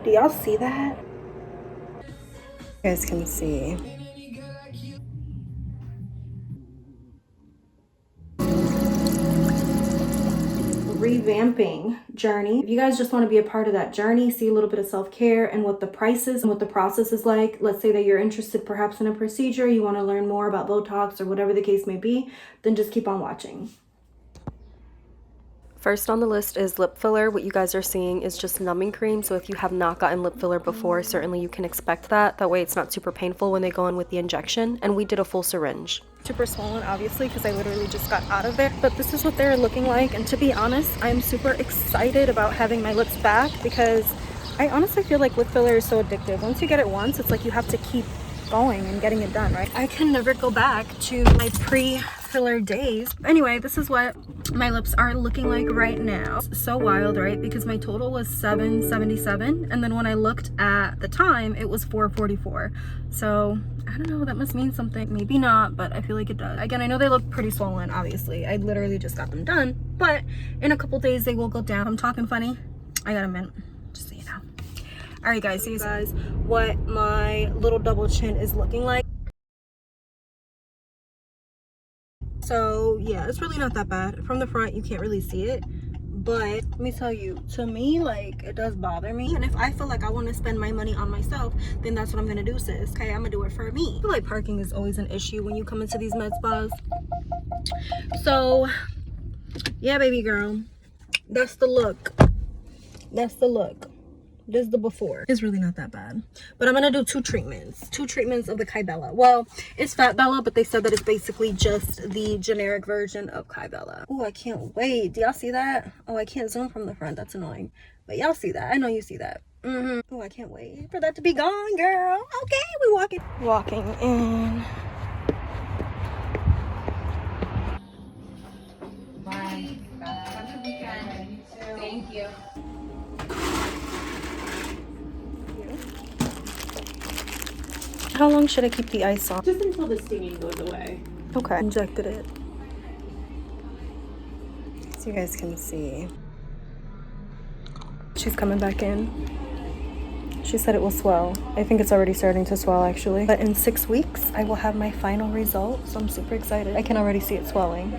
Do y'all see that? You guys can see. Revamping journey. If you guys just want to be a part of that journey, see a little bit of self-care and what the prices and what the process is like, let's say that you're interested perhaps in a procedure, you want to learn more about Botox or whatever the case may be, then just keep on watching. First on the list is lip filler. What you guys are seeing is just numbing cream. So if you have not gotten lip filler before, certainly you can expect that. That way it's not super painful when they go in with the injection. And we did a full syringe. Super swollen, obviously, because I literally just got out of there. But this is what they're looking like. And to be honest, I'm super excited about having my lips back because I honestly feel like lip filler is so addictive. Once you get it once, it's like you have to keep going and getting it done, right? I can never go back to my pre-filler days. Anyway, this is what my lips are looking like right now. So wild, right? Because my total was 777, and then when I looked at the time, it was 444. So I don't know, that must mean something. Maybe not, but I feel like it does. Again, I know they look pretty swollen, obviously. I literally just got them done, but in a couple days they will go down. I'm talking funny. I got a mint, just so you know. All right, guys, see you guys what my little double chin is looking like. So yeah, it's really not that bad. From the front you can't really see it, but let me tell you, to me, like, it does bother me. And if I feel like I want to spend my money on myself, then that's what I'm gonna do, sis. Okay, I'm gonna do it for me. I feel like parking is always an issue when you come into these med spas. So yeah, baby girl, that's the look. That's the look. This is the before. It's really not that bad, but I'm gonna do two treatments of the Kybella. Well, it's Fatbella, but they said that it's basically just the generic version of Kybella. Oh, I can't wait. Do y'all see that? Oh, I can't zoom from the front, that's annoying, but y'all see that. I know you see that. Oh, I can't wait for that to be gone, girl. Okay, we walking in. Bye. Have a good weekend. You too. Thank you. How long should I keep the ice on? Just until the stinging goes away. Okay, injected it so you guys can see. She's coming back in. She said it will swell. I think it's already starting to swell, actually, but in 6 weeks I will have my final result, so I'm super excited. I can already see it swelling.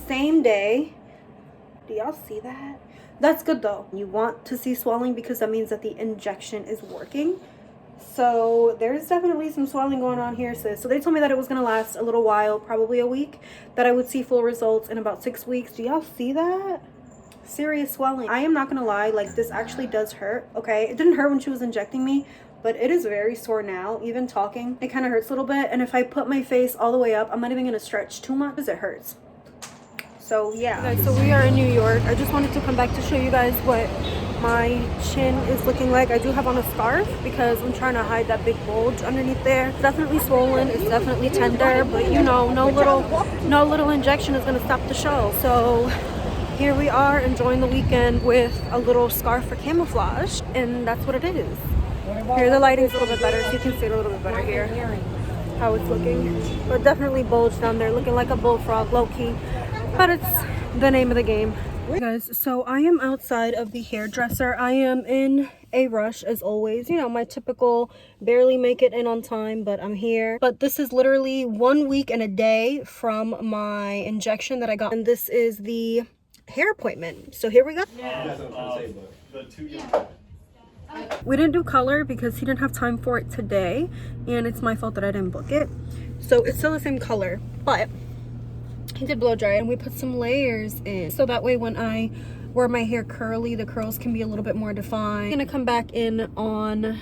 Same day. Do y'all see that? That's good though. You want to see swelling because that means that the injection is working. So there's definitely some swelling going on here, sis. So they told me that it was gonna last a little while, probably a week, that I would see full results in about 6 weeks. Do y'all see that? Serious swelling. I am not gonna lie, like, this actually does hurt. Okay, it didn't hurt when she was injecting me, but it is very sore now. Even talking, it kind of hurts a little bit. And if I put my face all the way up, I'm not even gonna stretch too much because it hurts. So yeah, guys, so we are in New York. I just wanted to come back to show you guys what my chin is looking like. I do have on a scarf because I'm trying to hide that big bulge underneath there. It's definitely swollen, it's definitely tender, but you know, no little injection is gonna stop the show. So here we are enjoying the weekend with a little scarf for camouflage, and that's what it is. Here the lighting's a little bit better, so you can see it a little bit better here how it's looking, but definitely bulged down there, looking like a bullfrog, low-key, but it's the name of the game. Guys, so I am outside of the hairdresser. I am in a rush as always, you know, my typical barely make it in on time, but I'm here. But this is literally 1 week and a day from my injection that I got, and this is the hair appointment. So here we go. We didn't do color because he didn't have time for it today, and it's my fault that I didn't book it. So it's still the same color, but he did blow dry, and we put some layers in so that way when I wear my hair curly, the curls can be a little bit more defined. I'm gonna come back in on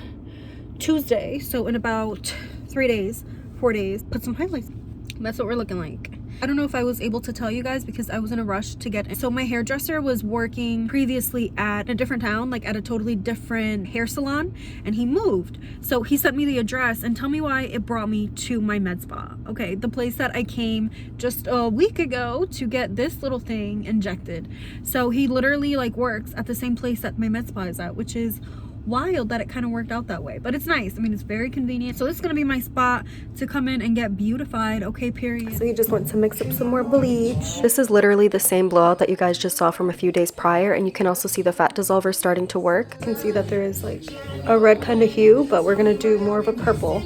Tuesday, so in about 3 days, 4 days, put some highlights. That's what we're looking like. I don't know if I was able to tell you guys because I was in a rush to get in. So my hairdresser was working previously at a different town, like at a totally different hair salon, and he moved. So he sent me the address, and tell me why it brought me to my med spa. Okay, the place that I came just a week ago to get this little thing injected. So he literally like works at the same place that my med spa is at, which is wild that it kind of worked out that way, but it's nice. I mean, it's very convenient. So this is gonna be my spot to come in and get beautified, okay, period. So you just want to mix up some more bleach. This is literally the same blowout that you guys just saw from a few days prior, and you can also see the fat dissolver starting to work. You can see that there is like a red kind of hue, but we're gonna do more of a purple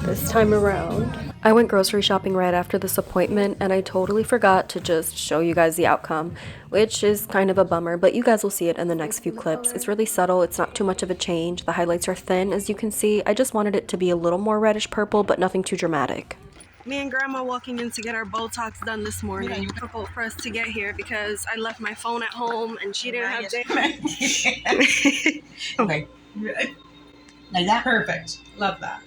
this time around. I went grocery shopping right after this appointment, and I totally forgot to just show you guys the outcome, which is kind of a bummer, but you guys will see it in the next few clips. It's really subtle. It's not too much of a change. The highlights are thin, as you can see. I just wanted it to be a little more reddish purple, but nothing too dramatic. Me and Grandma walking in to get our Botox done this morning. Difficult for us to get here because I left my phone at home and she didn't have data. Okay. Like that. Perfect. Love that.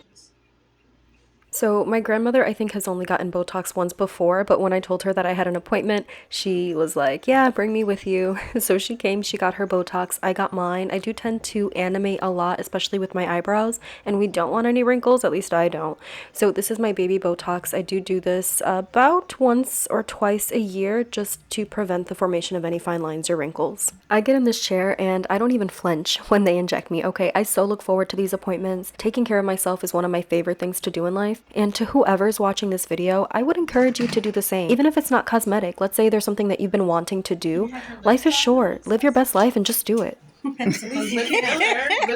So my grandmother, I think, has only gotten Botox once before, but when I told her that I had an appointment, she was like, yeah, bring me with you. So she came, she got her Botox, I got mine. I do tend to animate a lot, especially with my eyebrows, and we don't want any wrinkles, at least I don't. So this is my baby Botox. I do this about once or twice a year just to prevent the formation of any fine lines or wrinkles. I get in this chair and I don't even flinch when they inject me, okay? I so look forward to these appointments. Taking care of myself is one of my favorite things to do in life. And to whoever's watching this video, I would encourage you to do the same. Even if it's not cosmetic, let's say there's something that you've been wanting to do. Life is short. Live your best life and just do it. With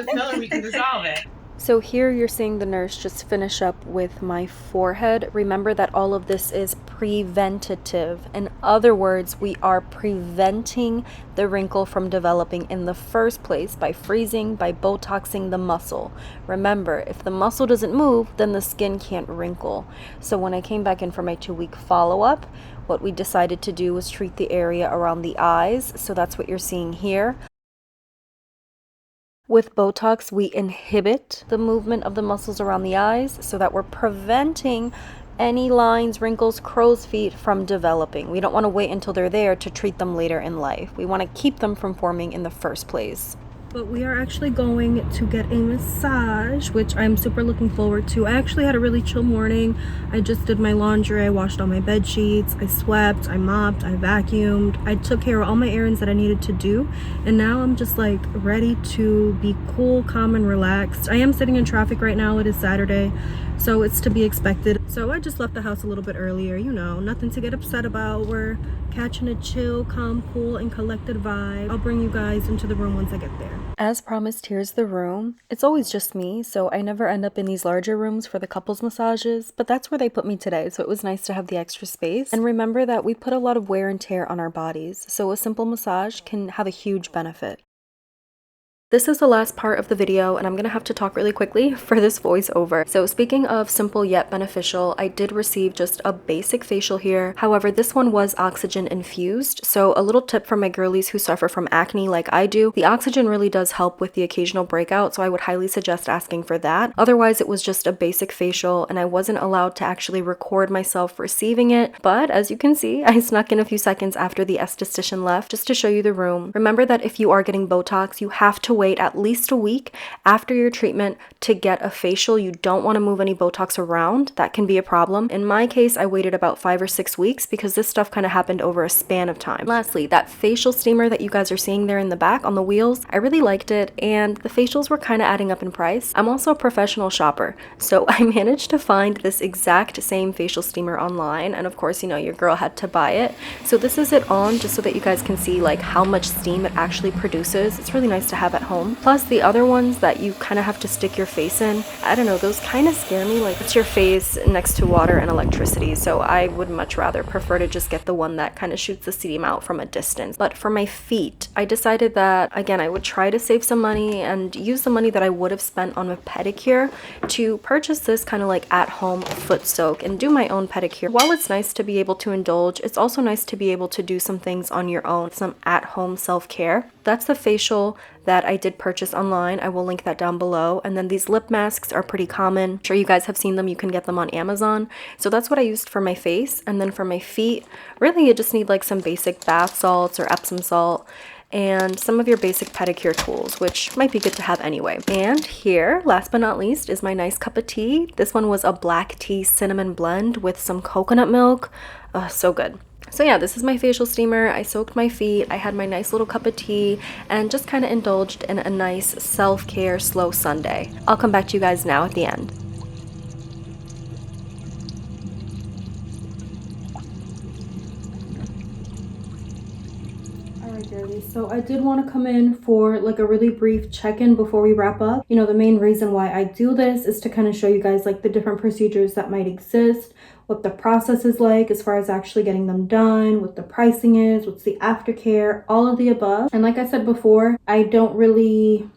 filler, we can dissolve it. So here you're seeing the nurse just finish up with my forehead. Remember that all of this is preventative. In other words, we are preventing the wrinkle from developing in the first place by freezing, by Botoxing the muscle. Remember, if the muscle doesn't move, then the skin can't wrinkle. So when I came back in for my 2-week follow-up, what we decided to do was treat the area around the eyes. So that's what you're seeing here. With Botox, we inhibit the movement of the muscles around the eyes so that we're preventing any lines, wrinkles, crow's feet from developing. We don't want to wait until they're there to treat them later in life. We want to keep them from forming in the first place. But we are actually going to get a massage, which I'm super looking forward to. I actually had a really chill morning. I just did my laundry, I washed all my bed sheets, I swept, I mopped, I vacuumed. I took care of all my errands that I needed to do. And now I'm just like ready to be cool, calm, and relaxed. I am sitting in traffic right now. It is Saturday, so it's to be expected. So I just left the house a little bit earlier, you know, nothing to get upset about. We're catching a chill, calm, cool, and collected vibe. I'll bring you guys into the room once I get there. As promised, here's the room. It's always just me, so I never end up in these larger rooms for the couples massages, but that's where they put me today, so it was nice to have the extra space. And remember that we put a lot of wear and tear on our bodies, so a simple massage can have a huge benefit. This is the last part of the video, and I'm gonna have to talk really quickly for this voiceover. So speaking of simple yet beneficial, I did receive just a basic facial here. However, this one was oxygen infused. So a little tip for my girlies who suffer from acne like I do, the oxygen really does help with the occasional breakout, so I would highly suggest asking for that. Otherwise, it was just a basic facial, and I wasn't allowed to actually record myself receiving it. But as you can see, I snuck in a few seconds after the esthetician left just to show you the room. Remember that if you are getting Botox, you have to wait at least a week after your treatment to get a facial. You don't want to move any Botox around. That can be a problem. In my case, I waited about 5 or 6 weeks because this stuff kind of happened over a span of time. Lastly, that facial steamer that you guys are seeing there in the back on the wheels, I really liked it, and the facials were kind of adding up in price. I'm also a professional shopper, so I managed to find this exact same facial steamer online, and of course, you know, your girl had to buy it. So this is it on, just so that you guys can see like how much steam it actually produces. It's really nice to have at home. Plus the other ones that you kind of have to stick your face in, I don't know, those kind of scare me. Like, it's your face next to water and electricity, so I would much rather prefer to just get the one that kind of shoots the steam out from a distance. But for my feet, I decided that, again, I would try to save some money and use the money that I would have spent on a pedicure to purchase this kind of like at-home foot soak and do my own pedicure. While it's nice to be able to indulge, it's also nice to be able to do some things on your own, some at-home self-care. That's the facial that I did purchase online. I will link that down below. And then these lip masks are pretty common. I'm sure you guys have seen them. You can get them on Amazon. So that's what I used for my face. And then for my feet, really you just need like some basic bath salts or Epsom salt and some of your basic pedicure tools, which might be good to have anyway. And here, last but not least, is my nice cup of tea. This one was a black tea cinnamon blend with some coconut milk. So good. So yeah, this is my facial steamer. I soaked my feet, I had my nice little cup of tea, and just kind of indulged in a nice self-care slow Sunday. I'll come back to you guys now at the end. Alright, girlies, so I did want to come in for like a really brief check-in before we wrap up. You know, the main reason why I do this is to kind of show you guys like the different procedures that might exist, what the process is like as far as actually getting them done, what the pricing is, what's the aftercare, all of the above. And like I said before, I don't really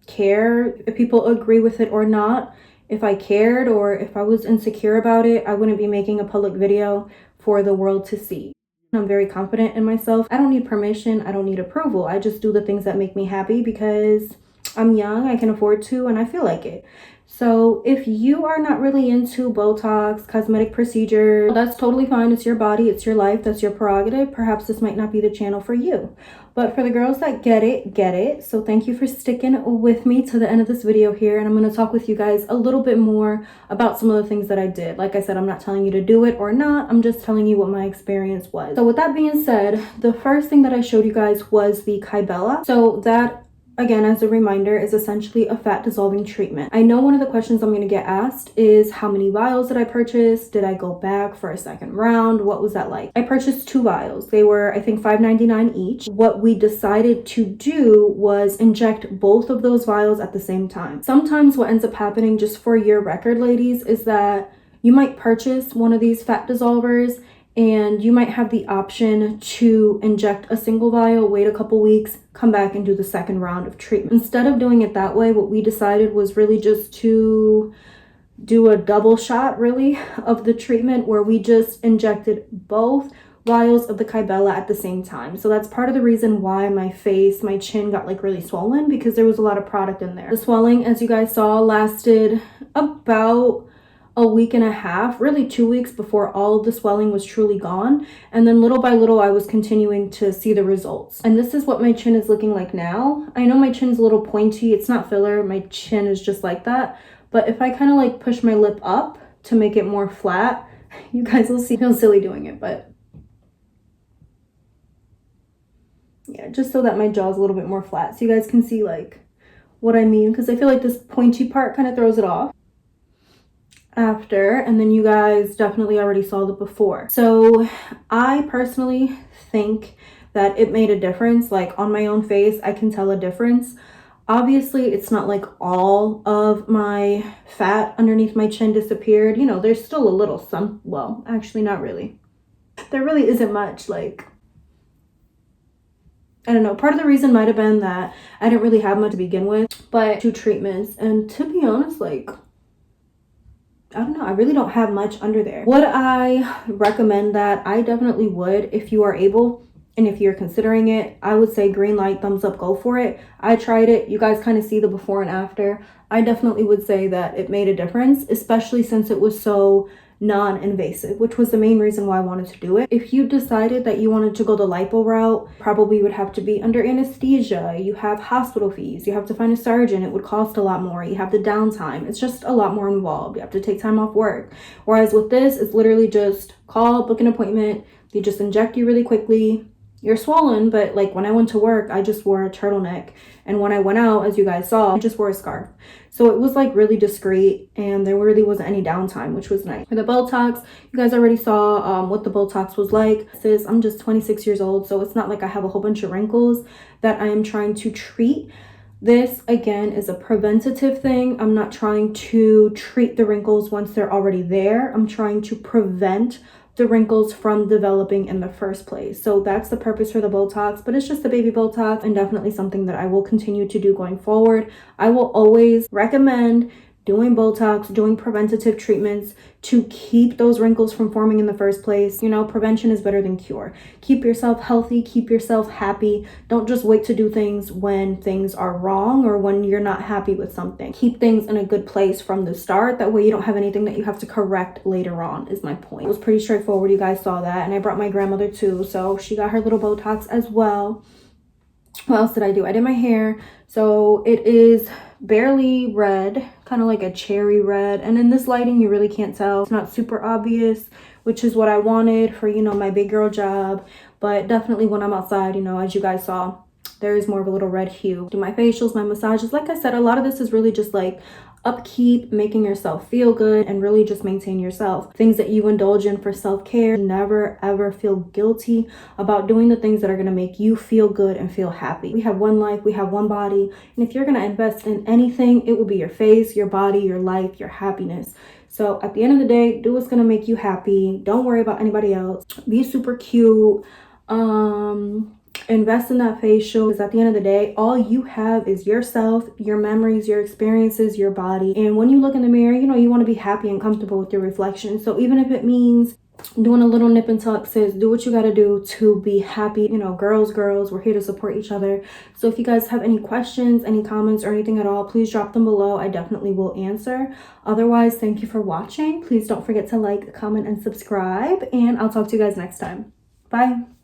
care if people agree with it or not. If I cared or if I was insecure about it, I wouldn't be making a public video for the world to see. I'm very confident in myself. I don't need permission. I don't need approval. I just do the things that make me happy because I'm young, I can afford to, and I feel like it. So if you are not really into Botox, cosmetic procedures, that's totally fine. It's your body, it's your life, that's your prerogative. Perhaps this might not be the channel for you. But for the girls that get it, get it. So thank you for sticking with me to the end of this video here. And I'm going to talk with you guys a little bit more about some of the things that I did. Like I said, I'm not telling you to do it or not. I'm just telling you what my experience was. So with that being said, the first thing that I showed you guys was the Kybella. So that, again, as a reminder, is essentially a fat dissolving treatment. I know one of the questions I'm going to get asked is how many vials did I purchase? Did I go back for a second round? What was that like? I purchased 2 vials. They were, I think, $5.99 each. What we decided to do was inject both of those vials at the same time. Sometimes what ends up happening, just for your record, ladies, is that you might purchase one of these fat dissolvers and you might have the option to inject a single vial, wait a couple weeks, come back and do the second round of treatment. Instead of doing it that way, what we decided was really just to do a double shot, really, of the treatment where we just injected both vials of the Kybella at the same time. So that's part of the reason why my face, my chin got like really swollen, because there was a lot of product in there. The swelling, as you guys saw, lasted about a week and a half, really 2 weeks, before all of the swelling was truly gone. And then little by little, I was continuing to see the results. And this is what my chin is looking like now. I know my chin's a little pointy. It's not filler. My chin is just like that. But if I kind of like push my lip up to make it more flat, you guys will see. I feel silly doing it, but yeah, just so that my jaw is a little bit more flat, so you guys can see like what I mean, because I feel like this pointy part kind of throws it off. After, and then you guys definitely already saw the before. So I personally think that it made a difference. Like on my own face, I can tell a difference. Obviously, it's not like all of my fat underneath my chin disappeared. You know, there's still a little some, well, actually not really. There really isn't much. Like, I don't know, part of the reason might have been that I didn't really have much to begin with, but 2 treatments, and to be honest, like, I don't know, I really don't have much under there. Would I recommend that? I definitely would if you are able, and if you're considering it. I would say green light, thumbs up, go for it. I tried it. You guys kind of see the before and after. I definitely would say that it made a difference, especially since it was so non-invasive, which was the main reason why I wanted to do it. If you decided that you wanted to go the lipo route, probably would have to be under anesthesia. You have hospital fees. You have to find a surgeon. It would cost a lot more. You have the downtime. It's just a lot more involved. You have to take time off work. Whereas with this, it's literally just call, book an appointment. They just inject you really quickly. You're swollen, but like when I went to work, I just wore a turtleneck. And when I went out, as you guys saw, I just wore a scarf. So it was like really discreet, and there really wasn't any downtime, which was nice. For the Botox, you guys already saw what the Botox was like. Sis, I'm just 26 years old, so it's not like I have a whole bunch of wrinkles that I am trying to treat. This, again, is a preventative thing. I'm not trying to treat the wrinkles once they're already there. I'm trying to prevent the wrinkles from developing in the first place. So that's the purpose for the Botox, but it's just a baby Botox, and definitely something that I will continue to do going forward. I will always recommend doing Botox, doing preventative treatments to keep those wrinkles from forming in the first place. You know, prevention is better than cure. Keep yourself healthy, keep yourself happy. Don't just wait to do things when things are wrong or when you're not happy with something. Keep things in a good place from the start. That way you don't have anything that you have to correct later on, is my point. It was pretty straightforward. You guys saw that. And I brought my grandmother too, so she got her little Botox as well. What else did I do? I did my hair. So it is barely red kind of like a cherry red. And in this lighting, you really can't tell. It's not super obvious, which is what I wanted for, you know, my big girl job. But definitely when I'm outside, you know, as you guys saw, there is more of a little red hue. Do my facials, my massages. Like I said, a lot of this is really just like upkeep, making yourself feel good, and really just maintain yourself. Things that you indulge in for self-care. Never ever feel guilty about doing the things that are going to make you feel good and feel happy. We have one life, we have one body, and if you're going to invest in anything, it will be your face, your body, your life, your happiness. So at the end of the day, do what's going to make you happy. Don't worry about anybody else. Be super cute. Invest in that facial, because at the end of the day, all you have is yourself, your memories, your experiences, your body. And when you look in the mirror, you know, you want to be happy and comfortable with your reflection. So even if it means doing a little nip and tuck, sis, do what you got to do to be happy. You know, girls, we're here to support each other. So if you guys have any questions, any comments, or anything at all, please drop them below. I definitely will answer. Otherwise, thank you for watching. Please don't forget to like, comment, and subscribe, and I'll talk to you guys next time. Bye.